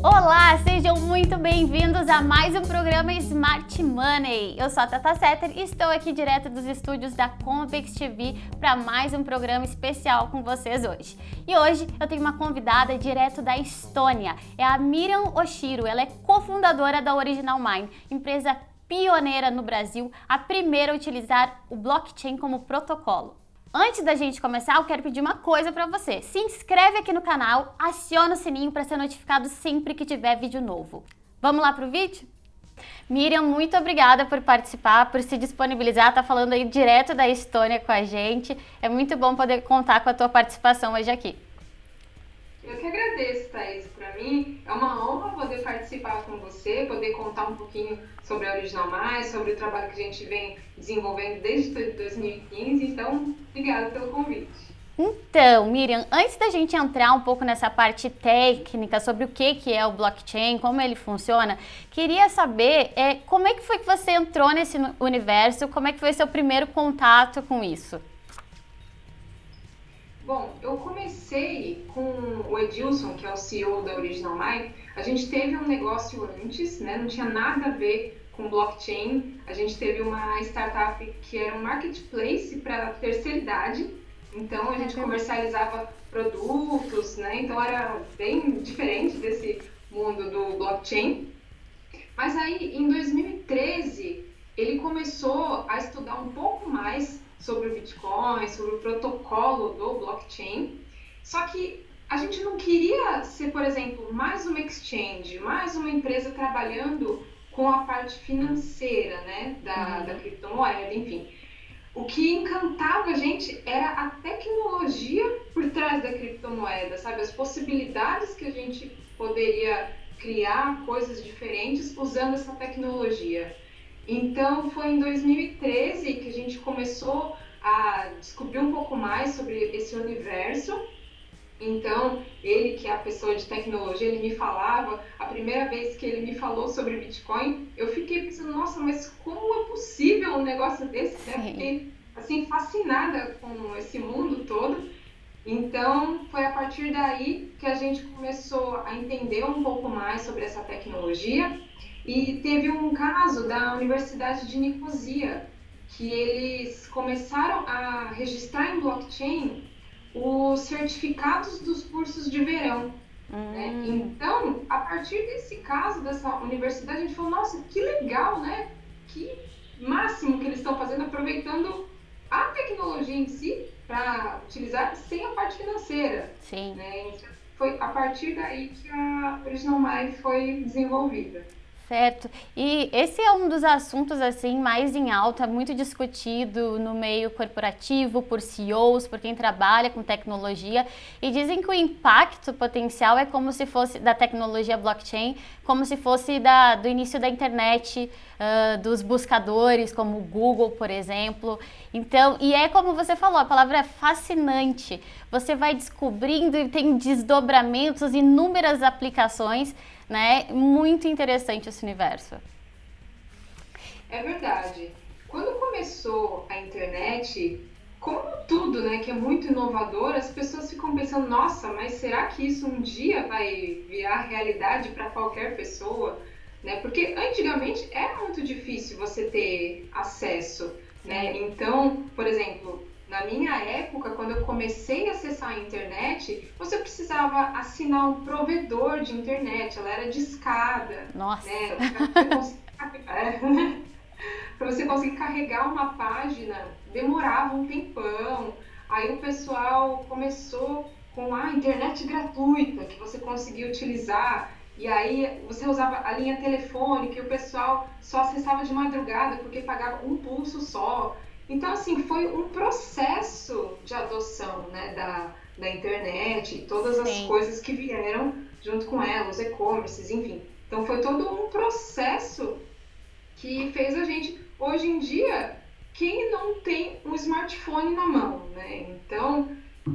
Olá, sejam muito bem-vindos a mais um programa Smart Money. Eu sou a Tata Setter e estou aqui direto dos estúdios da Convex TV para mais um programa especial com vocês hoje. E hoje eu tenho uma convidada direto da Estônia, é a Miriam Oshiro. Ela é cofundadora da Original Mind, empresa pioneira no Brasil, a primeira a utilizar o blockchain como protocolo. Antes da gente começar, eu quero pedir uma coisa para você. Se inscreve aqui no canal, aciona o sininho para ser notificado sempre que tiver vídeo novo. Vamos lá pro vídeo? Miriam, muito obrigada por participar, por se disponibilizar, tá falando aí direto da Estônia com a gente. É muito bom poder contar com a tua participação hoje aqui. Eu que agradeço, Thaís. Para mim é uma honra poder participar com você, poder contar um pouquinho sobre a Original Mais, sobre o trabalho que a gente vem desenvolvendo desde 2015. Então, obrigada pelo convite. Então, Miriam, antes da gente entrar um pouco nessa parte técnica sobre o que é o blockchain, como ele funciona, queria saber como é que foi que você entrou nesse universo, como é que foi seu primeiro contato com isso? Bom, eu comecei com o Edilson, que é o CEO da Original Mind. A gente teve um negócio antes, né? Não tinha nada a ver com blockchain. A gente teve uma startup que era um marketplace para terceira idade. Então a gente comercializava produtos, né? Então era bem diferente desse mundo do blockchain. Mas aí em 2013 ele começou a estudar um pouco mais sobre o Bitcoin, sobre o protocolo do blockchain. Só que a gente não queria ser, por exemplo, mais uma exchange, mais uma empresa trabalhando com a parte financeira, né, da criptomoeda, enfim. O que encantava a gente era a tecnologia por trás da criptomoeda, sabe? As possibilidades que a gente poderia criar coisas diferentes usando essa tecnologia. Então, foi em 2013 que a gente começou a descobrir um pouco mais sobre esse universo. Então, ele, que é a pessoa de tecnologia, ele me falava, a primeira vez que ele me falou sobre Bitcoin, eu fiquei pensando, nossa, mas como é possível um negócio desse? Eu fiquei, assim, fascinada com esse mundo todo. Então, foi a partir daí que a gente começou a entender um pouco mais sobre essa tecnologia. E teve um caso da Universidade de Nicosia, que eles começaram a registrar em blockchain os certificados dos cursos de verão. Né? Então, a partir desse caso, dessa universidade, a gente falou, nossa, que legal, né? Que máximo que eles estão fazendo, aproveitando a tecnologia em si para utilizar sem a parte financeira. Sim. Né? Então, foi a partir daí que a Original Mind foi desenvolvida. Certo. E esse é um dos assuntos assim mais em alta, muito discutido no meio corporativo por CEOs, por quem trabalha com tecnologia, e dizem que o impacto potencial é como se fosse da tecnologia blockchain, como se fosse do início da internet, dos buscadores como o Google, por exemplo. Então, e é como você falou, a palavra é fascinante. Você vai descobrindo e tem desdobramentos, inúmeras aplicações, né? Muito interessante esse universo. É verdade. Quando começou a internet, como tudo, né, que é muito inovador, as pessoas ficam pensando, nossa, mas será que isso um dia vai virar realidade para qualquer pessoa? Né? Porque antigamente era muito difícil você ter acesso, né? Então, por exemplo, na minha época, quando eu comecei a acessar a internet, você precisava assinar um provedor de internet, ela era discada. Nossa! Né? Para você conseguir carregar uma página, demorava um tempão. Aí o pessoal começou com a internet gratuita, que você conseguia utilizar. E aí você usava a linha telefônica e o pessoal só acessava de madrugada porque pagava um pulso só. Então, assim, foi um processo de adoção, né, da internet e todas as coisas que vieram junto com ela, os e-commerces, enfim. Então, foi todo um processo que fez a gente, hoje em dia, quem não tem um smartphone na mão, né? Então,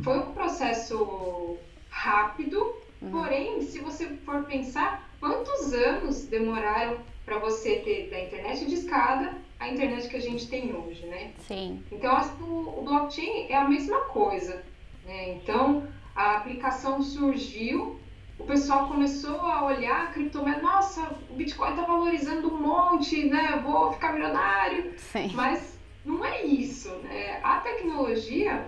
foi um processo rápido, porém, se você for pensar, quantos anos demoraram para você ter da internet discada a internet que a gente tem hoje, né? Sim. Então, acho que o blockchain é a mesma coisa, né? Então, a aplicação surgiu o pessoal começou a olhar a criptomoeda, nossa, o Bitcoin está valorizando um monte, né? Eu vou ficar milionário. Sim. Mas não é isso, né? A tecnologia,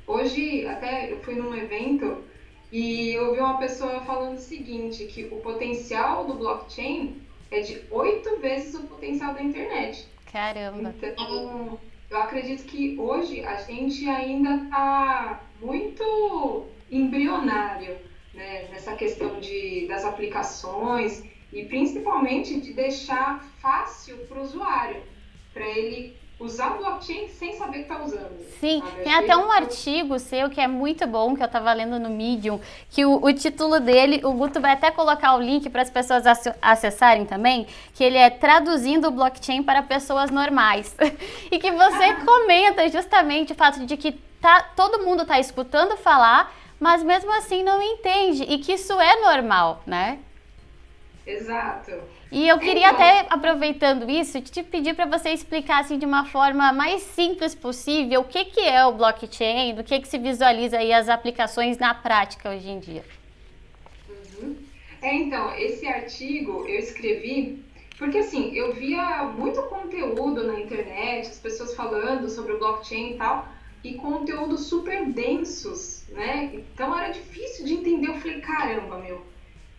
hoje até eu fui num evento e eu vi uma pessoa falando o seguinte, que o potencial do blockchain é de 8 vezes o potencial da internet. Caramba. Então, eu acredito que hoje a gente ainda está muito embrionário, né, nessa questão das aplicações e principalmente de deixar fácil para o usuário, para ele usar o blockchain sem saber que está usando. Sim, sabe? tem até um artigo seu que é muito bom, que eu estava lendo no Medium, que o título dele, o Guto vai até colocar o link para as pessoas acessarem também, que ele é Traduzindo o Blockchain para Pessoas Normais. E que você comenta justamente o fato de que todo mundo está escutando falar, mas mesmo assim não entende, e que isso é normal, né? Exato. E eu queria até, aproveitando isso, te pedir para você explicar assim, de uma forma mais simples possível o que é o blockchain, do que se visualiza aí as aplicações na prática hoje em dia. Então, esse artigo eu escrevi porque assim, eu via muito conteúdo na internet, as pessoas falando sobre o blockchain e tal, e conteúdos super densos, né? Então era difícil de entender. Eu falei, caramba,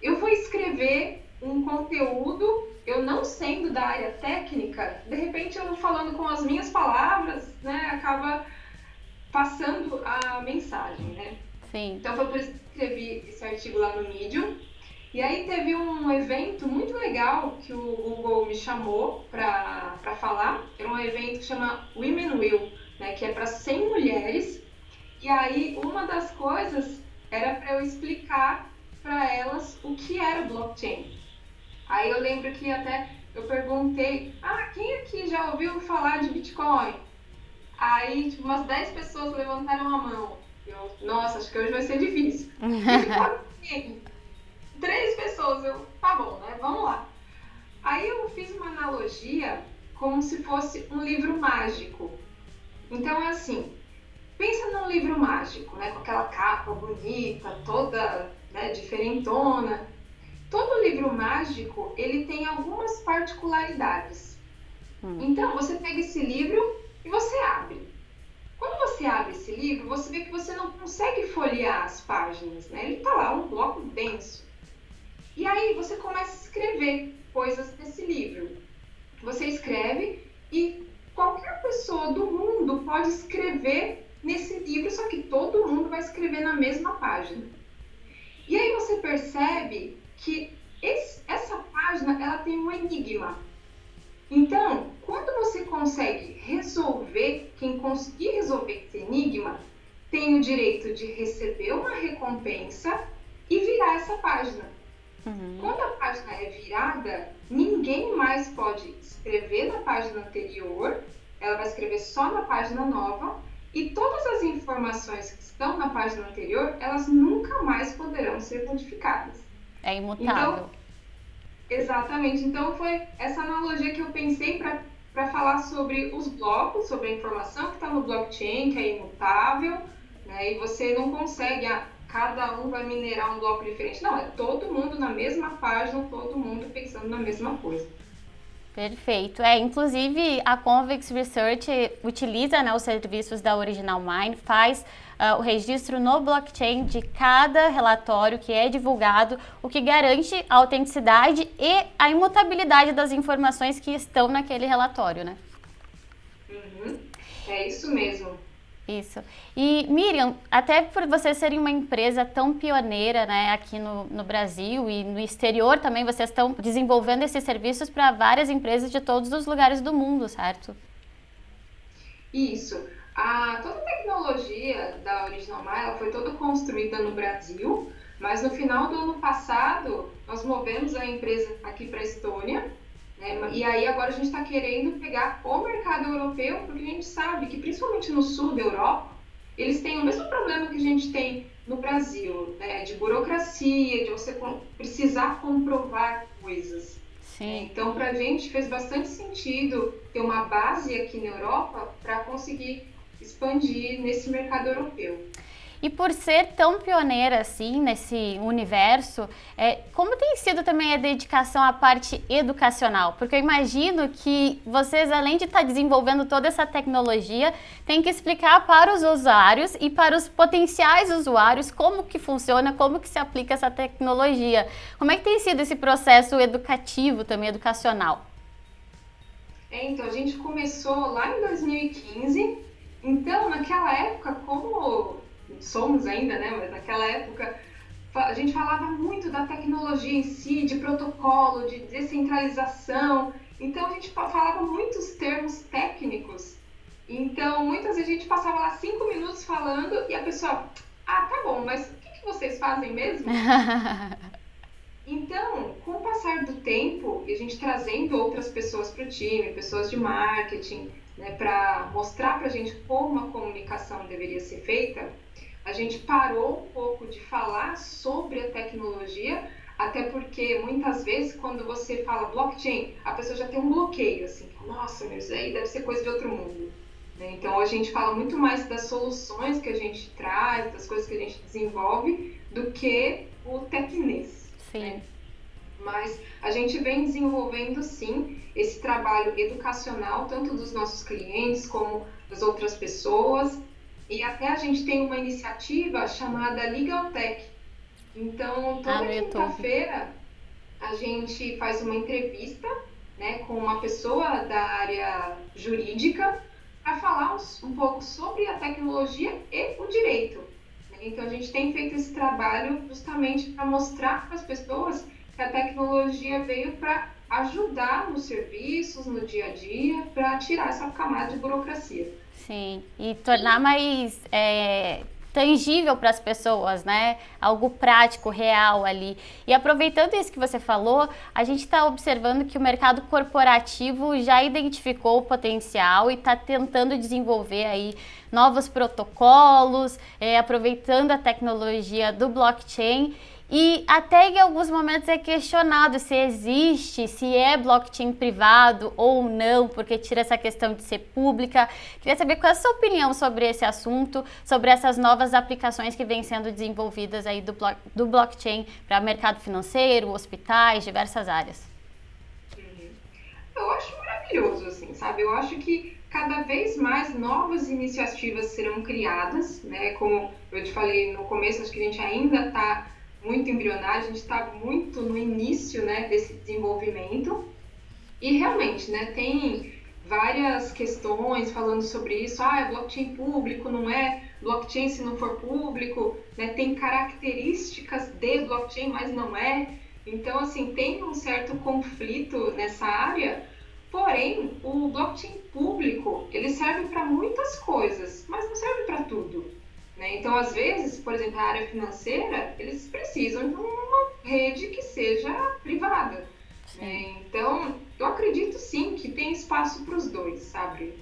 eu vou escrever um conteúdo, eu não sendo da área técnica, de repente eu falando com as minhas palavras, né, acaba passando a mensagem, né? Sim. Então foi por isso que eu escrevi esse artigo lá no Medium. E aí teve um evento muito legal que o Google me chamou para falar. Era um evento que chama Women Will, né, que é para 100 mulheres. E aí uma das coisas era para eu explicar para elas o que era o blockchain. Aí eu lembro que até eu perguntei, quem aqui já ouviu falar de Bitcoin? Aí tipo, umas 10 pessoas levantaram a mão. Nossa, acho que hoje vai ser difícil. E 3 pessoas, tá bom, né? Vamos lá. Aí eu fiz uma analogia como se fosse um livro mágico. Então é assim, pensa num livro mágico, né? Com aquela capa bonita, toda, né, diferentona. Todo livro mágico, ele tem algumas particularidades. Então, você pega esse livro e você abre. Quando você abre esse livro, você vê que você não consegue folhear as páginas, né? Ele tá lá, um bloco denso. E aí, você começa a escrever coisas nesse livro. Você escreve e qualquer pessoa do mundo pode escrever nesse livro, só que todo mundo vai escrever na mesma página. E aí você percebe que essa página ela tem um enigma. Então, quando você consegue resolver, quem conseguir resolver esse enigma, tem o direito de receber uma recompensa e virar essa página. Quando a página é virada, ninguém mais pode escrever na página anterior, ela vai escrever só na página nova, e todas as informações que estão na página anterior, elas nunca mais poderão ser modificadas. É imutável. Então, exatamente. Então, foi essa analogia que eu pensei para falar sobre os blocos, sobre a informação que está no blockchain, que é imutável, né? E você não consegue, cada um vai minerar um bloco diferente. Não, é todo mundo na mesma página, todo mundo pensando na mesma coisa. Perfeito. Inclusive, a Convex Research utiliza, né, os serviços da Original Mine, faz o registro no blockchain de cada relatório que é divulgado, o que garante a autenticidade e a imutabilidade das informações que estão naquele relatório, né? É isso mesmo. Isso. E Miriam, até por vocês serem uma empresa tão pioneira, né, aqui no Brasil e no exterior também, vocês estão desenvolvendo esses serviços para várias empresas de todos os lugares do mundo, certo? Isso. Toda a tecnologia da Original Mine, ela foi toda construída no Brasil, mas no final do ano passado nós movemos a empresa aqui para a Estônia, né? E aí agora a gente está querendo pegar o mercado europeu, porque a gente sabe que principalmente no sul da Europa, eles têm o mesmo problema que a gente tem no Brasil, né? De burocracia, de você precisar comprovar coisas. Sim. Então, para a gente fez bastante sentido ter uma base aqui na Europa para conseguir expandir nesse mercado europeu. E por ser tão pioneira assim nesse universo, como tem sido também a dedicação à parte educacional? Porque eu imagino que vocês, além de estar desenvolvendo toda essa tecnologia, têm que explicar para os usuários e para os potenciais usuários como que funciona, como que se aplica essa tecnologia. Como é que tem sido esse processo educativo também, educacional? Então, a gente começou lá em 2015. Então, naquela época, como somos ainda, né? Mas naquela época a gente falava muito da tecnologia em si, de protocolo, de descentralização. Então, a gente falava muitos termos técnicos. Então, muitas vezes a gente passava lá 5 minutos falando e a pessoa, tá bom, mas o que vocês fazem mesmo? Então, com o passar do tempo, e a gente trazendo outras pessoas para o time, pessoas de marketing, né, para mostrar para a gente como a comunicação deveria ser feita, a gente parou um pouco de falar sobre a tecnologia, até porque muitas vezes quando você fala blockchain, a pessoa já tem um bloqueio, assim, nossa, meu, isso aí deve ser coisa de outro mundo. Então, a gente fala muito mais das soluções que a gente traz, das coisas que a gente desenvolve, do que o tecnês. Sim. Né? Mas a gente vem desenvolvendo, sim, esse trabalho educacional, tanto dos nossos clientes como das outras pessoas. E até a gente tem uma iniciativa chamada Legal Tech. Então, toda quinta-feira, a gente faz uma entrevista, né, com uma pessoa da área jurídica para falar um pouco sobre a tecnologia e o direito. Então, a gente tem feito esse trabalho justamente para mostrar para as pessoas que a tecnologia veio para ajudar nos serviços, no dia a dia, para tirar essa camada de burocracia. Sim, e tornar mais tangível para as pessoas, né? Algo prático, real ali. E aproveitando isso que você falou, a gente está observando que o mercado corporativo já identificou o potencial e está tentando desenvolver aí novos protocolos, aproveitando a tecnologia do blockchain. E até em alguns momentos é questionado se existe, se é blockchain privado ou não, porque tira essa questão de ser pública. Queria saber qual é a sua opinião sobre esse assunto, sobre essas novas aplicações que vêm sendo desenvolvidas aí do blockchain para mercado financeiro, hospitais, diversas áreas. Eu acho maravilhoso, assim, sabe? Eu acho que cada vez mais novas iniciativas serão criadas, né? Como eu te falei no começo, acho que a gente ainda está muito embrionário, a gente está muito no início, né, desse desenvolvimento. E realmente, né, tem várias questões falando sobre isso. É blockchain público, não é blockchain se não for público, né, tem características de blockchain, mas não é. Então, assim, tem um certo conflito nessa área, porém, o blockchain público, ele serve para muitas coisas, mas não serve para tudo. Então, às vezes, por exemplo, a área financeira, eles precisam de uma rede que seja privada. Então, eu acredito sim que tem espaço para os dois, sabe?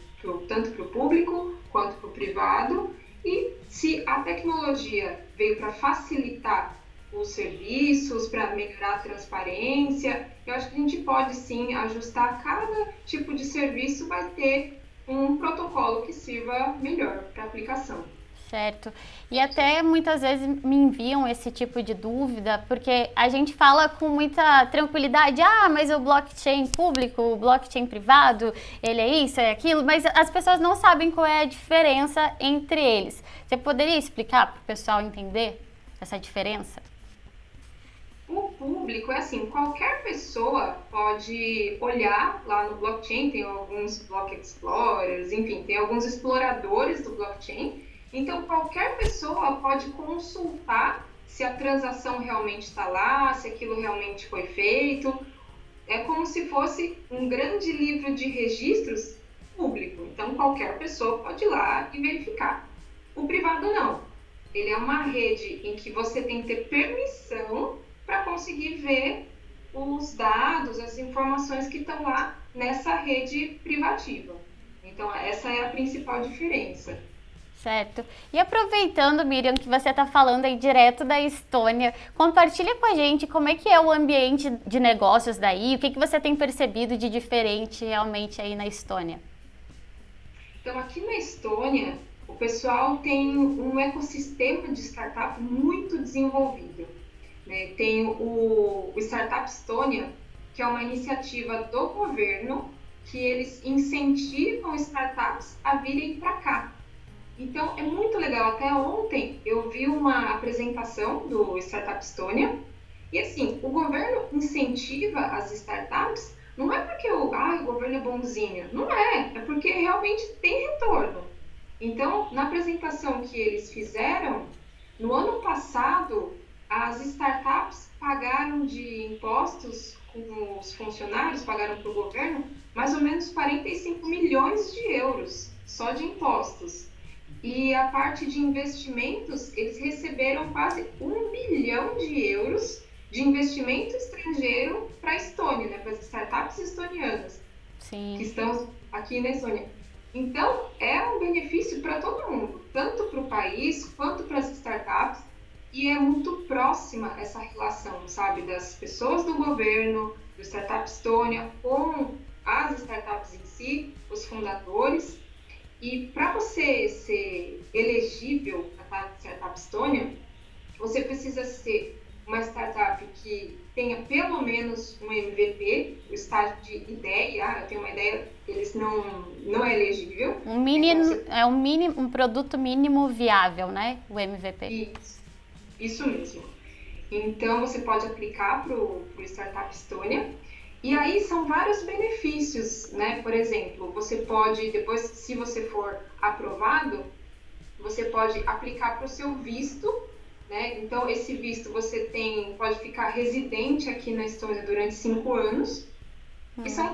Tanto para o público quanto para o privado. E se a tecnologia veio para facilitar os serviços, para melhorar a transparência, eu acho que a gente pode sim ajustar cada tipo de serviço, vai ter um protocolo que sirva melhor para a aplicação. Certo. E até muitas vezes me enviam esse tipo de dúvida, porque a gente fala com muita tranquilidade, mas o blockchain público, o blockchain privado, ele é isso, é aquilo, mas as pessoas não sabem qual é a diferença entre eles. Você poderia explicar para o pessoal entender essa diferença? O público é assim, qualquer pessoa pode olhar lá no blockchain, tem alguns block explorers, enfim, tem alguns exploradores do blockchain. Então, qualquer pessoa pode consultar se a transação realmente está lá, se aquilo realmente foi feito. É como se fosse um grande livro de registros público. Então, qualquer pessoa pode ir lá e verificar. O privado não. Ele é uma rede em que você tem que ter permissão para conseguir ver os dados, as informações que estão lá nessa rede privativa. Então, essa é a principal diferença. Certo. E aproveitando, Miriam, que você está falando aí direto da Estônia, compartilha com a gente como é que é o ambiente de negócios daí, o que você tem percebido de diferente realmente aí na Estônia. Então, aqui na Estônia, o o pessoal tem um ecossistema de startup muito desenvolvido, né? Tem o Startup Estônia, que é uma iniciativa do governo que eles incentivam startups a virem para cá. Então, é muito legal. Até ontem eu vi uma apresentação do Startup Estônia e, assim, o governo incentiva as startups, não é porque o governo é bonzinho, não é porque realmente tem retorno. Então, na apresentação que eles fizeram, no ano passado, as startups pagaram de impostos com os funcionários, pagaram para o governo, mais ou menos 45 milhões de euros, só de impostos. E a parte de investimentos, eles receberam quase 1 bilhão de euros de investimento estrangeiro para a Estônia, né, para as startups estonianas. Sim. Que estão aqui na Estônia. Então, é um benefício para todo mundo, tanto para o país quanto para as startups, e é muito próxima essa relação, sabe, das pessoas do governo, do Startup Estônia, com as startups em si, os fundadores. E para você ser elegível para a Startup Estônia, você precisa ser uma startup que tenha pelo menos um MVP, o estágio de ideia. Eu tenho uma ideia, eles não é elegível. Um produto mínimo viável, né? O MVP. Isso mesmo. Então, você pode aplicar para o Startup Estônia. E aí são vários benefícios, né? Por exemplo, você pode, depois, se você for aprovado, você pode aplicar para o seu visto, né? Então, esse visto você pode ficar residente aqui na Estônia durante 5 anos. E são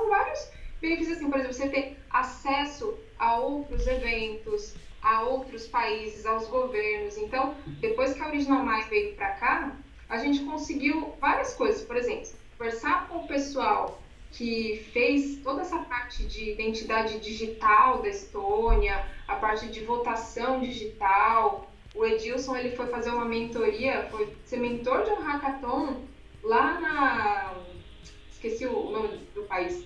vários benefícios, assim, por exemplo, você ter acesso a outros eventos, a outros países, aos governos. Então, depois que a Original Minds veio para cá, a gente conseguiu várias coisas. Por exemplo, conversar com o pessoal que fez toda essa parte de identidade digital da Estônia, a parte de votação digital. O Edilson, ele foi fazer uma mentoria, foi ser mentor de um hackathon lá esqueci o nome do país,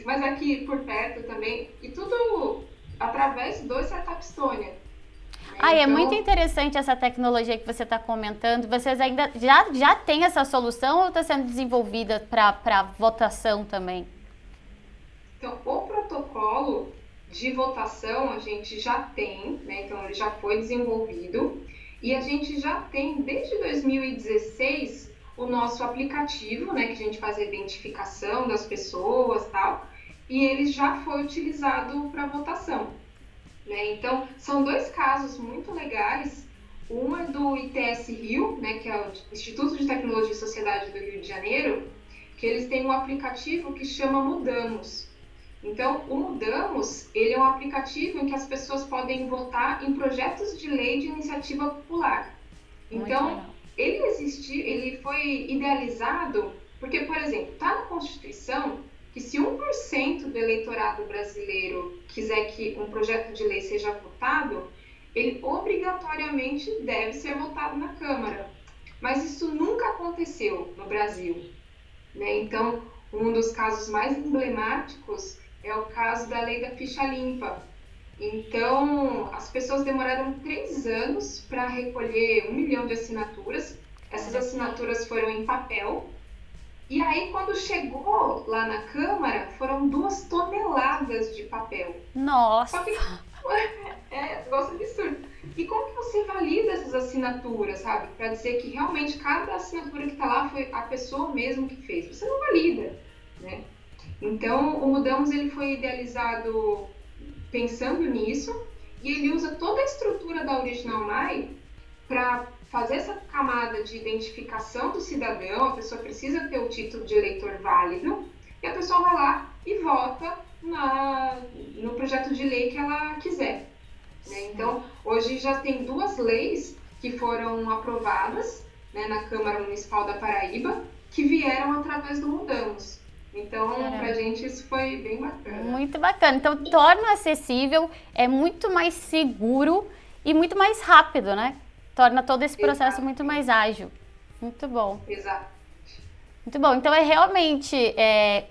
mas aqui por perto também, e tudo através do Startup Estônia. É muito interessante essa tecnologia que você está comentando. Vocês ainda já têm essa solução ou está sendo desenvolvida para votação também? Então, o protocolo de votação a gente já tem, né? Então ele já foi desenvolvido e a gente já tem desde 2016 o nosso aplicativo, né? Que a gente faz a identificação das pessoas e tal, e ele já foi utilizado para votação. Né? Então, são 2 casos muito legais. Um é do ITS Rio, né, que é o Instituto de Tecnologia e Sociedade do Rio de Janeiro, que eles têm um aplicativo que chama Mudamos. Então, o Mudamos, ele é um aplicativo em que as pessoas podem votar em projetos de lei de iniciativa popular. Então, ele foi idealizado porque, por exemplo, está na Constituição que se 1% do eleitorado brasileiro quiser que um projeto de lei seja votado, ele obrigatoriamente deve ser votado na Câmara. Mas isso nunca aconteceu no Brasil, né? Então, um dos casos mais emblemáticos é o caso da lei da ficha limpa. Então, as pessoas demoraram 3 anos para recolher 1 milhão de assinaturas. Essas assinaturas foram em papel. E aí, quando chegou lá na Câmara, foram 2 toneladas de papel. Nossa! Só que é um negócio absurdo. E como que você valida essas assinaturas, sabe? Para dizer que realmente cada assinatura que está lá foi a pessoa mesmo que fez. Você não valida, né? Então, o Mudamos ele foi idealizado pensando nisso e ele usa toda a estrutura da Original My para fazer essa camada de identificação do cidadão. A pessoa precisa ter o título de eleitor válido e a pessoa vai lá e vota no projeto de lei que ela quiser. Né? Então, hoje já tem 2 leis que foram aprovadas, né, na Câmara Municipal da Paraíba, que vieram através do Mudamos. Então, pra gente isso foi bem bacana. Muito bacana. Então, torna acessível, é muito mais seguro e muito mais rápido, né? Torna todo esse processo muito mais ágil. Muito bom. Exato. Muito bom. Então, é realmente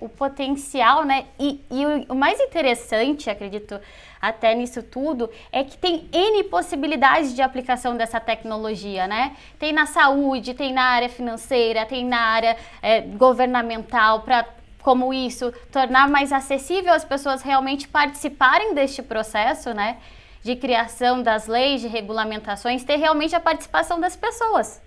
o potencial, né? E o mais interessante, acredito, até nisso tudo, é que tem N possibilidades de aplicação dessa tecnologia, né? Tem na saúde, tem na área financeira, tem na área governamental, para como isso tornar mais acessível as pessoas realmente participarem deste processo, né? De criação das leis, de regulamentações, ter realmente a participação das pessoas,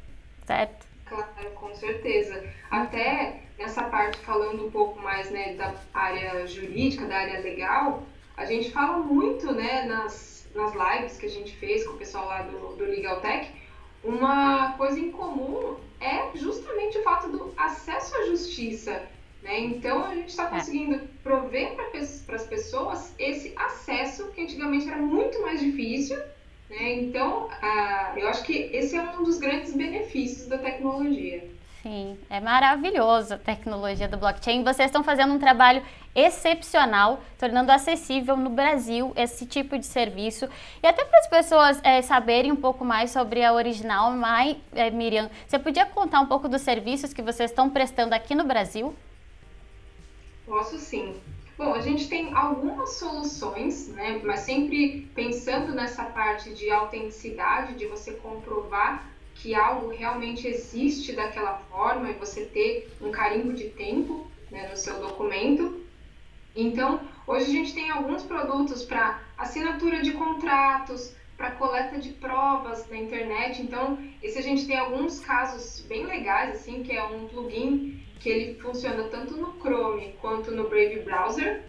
certo? Claro, com certeza. Até nessa parte, falando um pouco mais, né, da área jurídica, da área legal, a gente fala muito, né, nas lives que a gente fez com o pessoal lá do Legal Tech, uma coisa em comum é justamente o fato do acesso à justiça, né? Então, a gente está conseguindo prover para as pessoas esse acesso que antigamente era muito mais difícil, né? Então, eu acho que esse é um dos grandes benefícios da tecnologia. Sim, é maravilhoso a tecnologia do blockchain. Vocês estão fazendo um trabalho excepcional, tornando acessível no Brasil esse tipo de serviço. E até para as pessoas saberem um pouco mais sobre a Original My, Miriam, você podia contar um pouco dos serviços que vocês estão prestando aqui no Brasil? Posso sim. Bom, a gente tem algumas soluções, né, mas sempre pensando nessa parte de autenticidade, de você comprovar que algo realmente existe daquela forma e você ter um carimbo de tempo, né, no seu documento. Então, hoje a gente tem alguns produtos para assinatura de contratos, para coleta de provas na internet. Então, esse a gente tem alguns casos bem legais, assim, que é um plugin que ele funciona tanto no Chrome quanto no Brave Browser,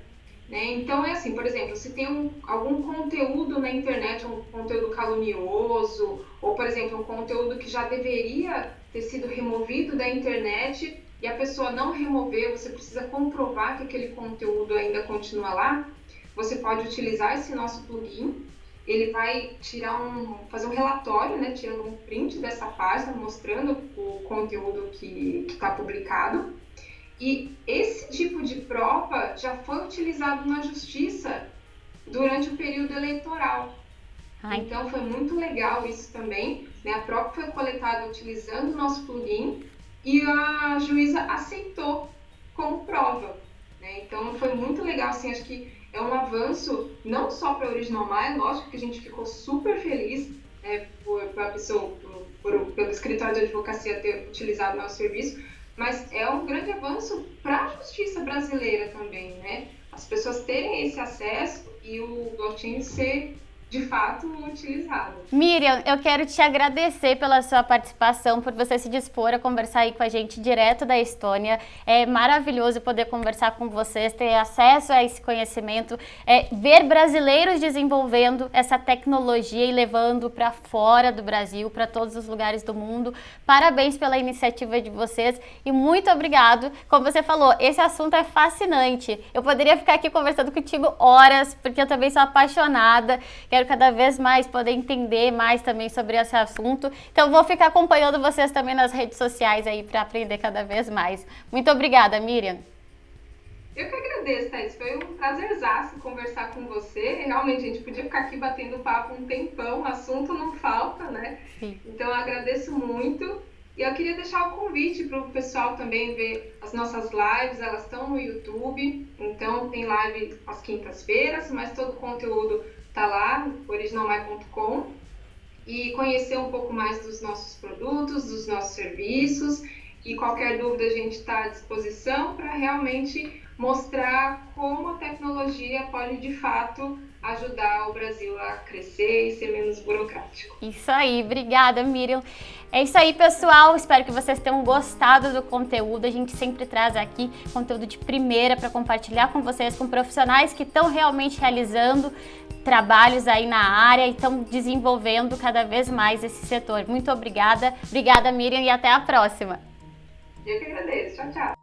né? Então é assim, por exemplo, se tem algum conteúdo na internet, um conteúdo calunioso, ou por exemplo, um conteúdo que já deveria ter sido removido da internet e a pessoa não removeu, você precisa comprovar que aquele conteúdo ainda continua lá, você pode utilizar esse nosso plugin. Ele vai fazer um relatório, né, tirando um print dessa página, mostrando o conteúdo que está publicado. E esse tipo de prova já foi utilizado na justiça durante o período eleitoral. Então foi muito legal isso também, né? A prova foi coletada utilizando o nosso plugin e a juíza aceitou como prova, né? Então foi muito legal, assim, acho que é um avanço não só para a Original My, lógico que a gente ficou super feliz, né, pelo escritório de advocacia ter utilizado nosso serviço, mas é um grande avanço para a justiça brasileira também, né? As pessoas terem esse acesso e o blockchain ser de fato utilizado. Miriam, eu quero te agradecer pela sua participação, por você se dispor a conversar aí com a gente direto da Estônia. É maravilhoso poder conversar com vocês, ter acesso a esse conhecimento, ver brasileiros desenvolvendo essa tecnologia e levando para fora do Brasil, para todos os lugares do mundo. Parabéns pela iniciativa de vocês e muito obrigado. Como você falou, esse assunto é fascinante. Eu poderia ficar aqui conversando contigo horas, porque eu também sou apaixonada. Quero cada vez mais poder entender mais também sobre esse assunto. Então vou ficar acompanhando vocês também nas redes sociais aí para aprender cada vez mais. Muito obrigada, Miriam. Eu que agradeço, Thaís. Foi um prazerzaço conversar com você. Realmente, a gente podia ficar aqui batendo papo um tempão, o assunto não falta, né? Sim. Então eu agradeço muito. E eu queria deixar o convite para o pessoal também ver as nossas lives, elas estão no YouTube. Então tem live às quintas-feiras, mas todo o conteúdo está lá, originalmy.com, e conhecer um pouco mais dos nossos produtos, dos nossos serviços, e qualquer dúvida a gente está à disposição para realmente mostrar como a tecnologia pode de fato ajudar o Brasil a crescer e ser menos burocrático. Isso aí, obrigada, Miriam. É isso aí, pessoal. Espero que vocês tenham gostado do conteúdo. A gente sempre traz aqui conteúdo de primeira para compartilhar com vocês, com profissionais que estão realmente realizando trabalhos aí na área e estão desenvolvendo cada vez mais esse setor. Muito obrigada. Obrigada, Miriam, e até a próxima. Eu que agradeço. Tchau, tchau.